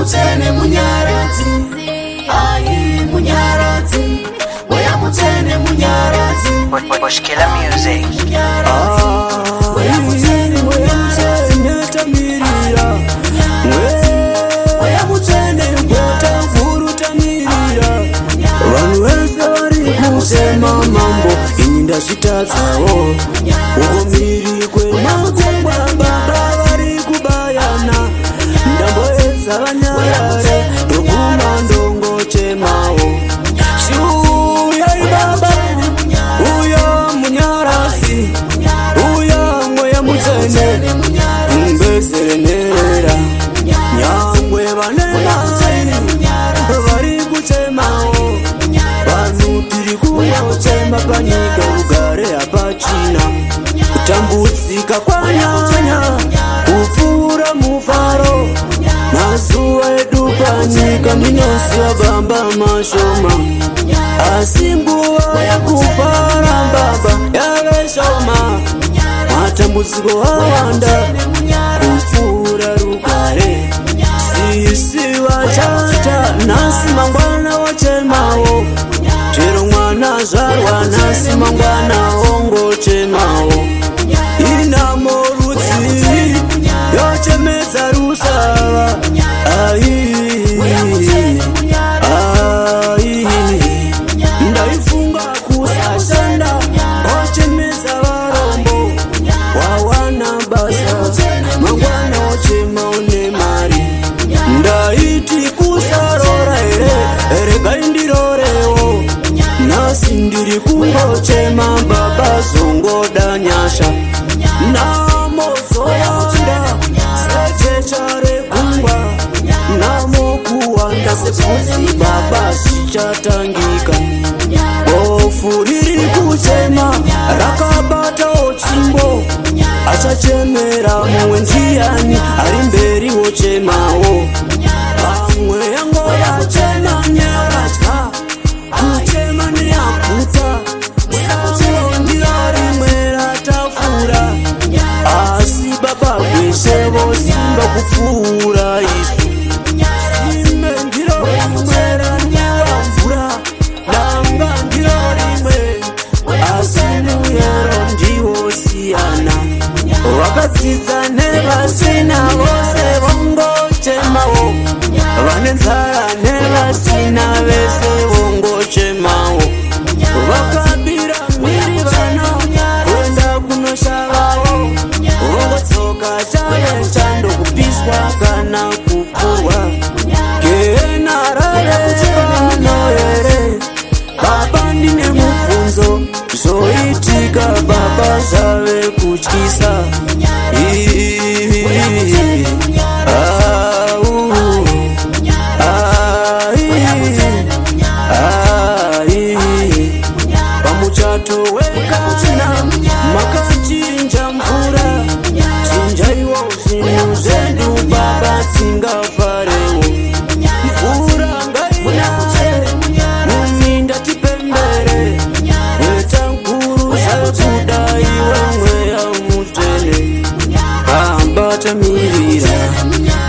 mutene munyaradzi, ai munyaradzi, moya mutene munyaradzi. Boshkila Music. Moya mutene tamirira, moya mutene ngota vurutamirira. Vanhu vese vari kusema mambo inyinda zvitadzawo, ukomiri kwemakungwa baba vari kubayana. Ndamboedza vanyarare ndoguma ndongochemawo. Shuyai baba, uya munyaradzi, uya moya mutene mbezerenerera. Nyangwe vane mari vari kuchemawo, vanhu tiri kungochema panyika ugare hapachina. Kutambudzika kwanyanya kupfuura mufaro, mazuva edu panyika ndinoziva bamba mashoma, asi nguva yekufara baba yave shoma. Matambudziko awanda kupfuura rugare, sisi vachata nhasi mangwana wachemawo, chero mwana zvarwa nhasi mangwana ongochemawo. Inamo rudzi yochemedza rusava, ndaifunga kusashanda ochemedza varombo. Wawana basa mangwana ochema une mari, ndaiti kusarora here regai ndirorewo. Nhasi ndiri kungochema baba zongoda nyasha. Namo zoyanda sejecha rekungwa, namo kuwanda sepfusi baba zvichatangika. Bofu riri kuchema rakabata ochimbo, achachemera mumwe ndiani ari mberi wochemawo. Pamwe yango yachema neradya, kuchema neyaputa, sango ndiro rimwe ratafura. Asi baba kweshe vosimba kupfuura isu, sime ndiro rimwe ranyewa mvura, danga ndiro rimwe asi muyero ndiwo siyana. Vakadzidza nevasina vose vongochemawo, vane nzara nevasina vese vongochemawo. Vakabira miri vana kuenda kunoshavawo, vongotsoka chave chando kupiswa kana kupfurwa. Gena rarevano here baba, ndine mubvunzo zvoitika baba zvave kutyisa. Pamuchato wekana makachinja mvura, chinjaiwo zvinhu zvedu baba tingafarewo. Mvura ngainaye muminda tipembere, wetanguru zvekuda iwe mweya mutene. Baba tamirira,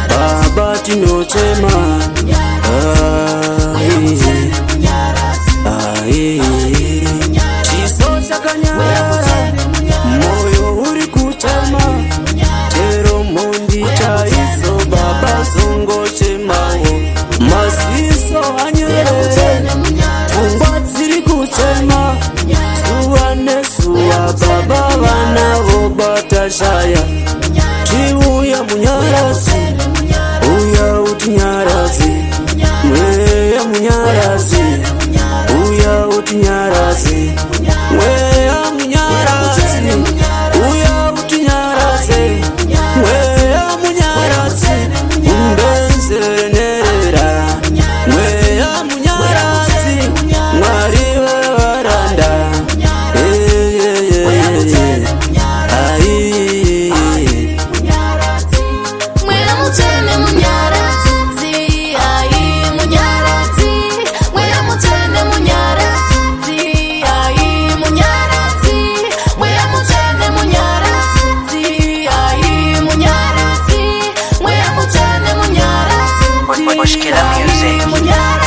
baba tinochema, chiso chakanyarara, moyo uri kuchema, chero mhondi chaidzo baba zongochemawo. Maziso anyerere, pfungwa dziri kuchema, zuva nezuva baba vana vobata shaya. Tiuya munyaradzi, uya utinyaradzi, mweya munyaradzi, uya utinyaradzi, mweya munyaradzi, uya utinyaradzi, mweya munyaradzi, umbenzerenerera, mweya munyaradzi, mwari vevaranda. Music.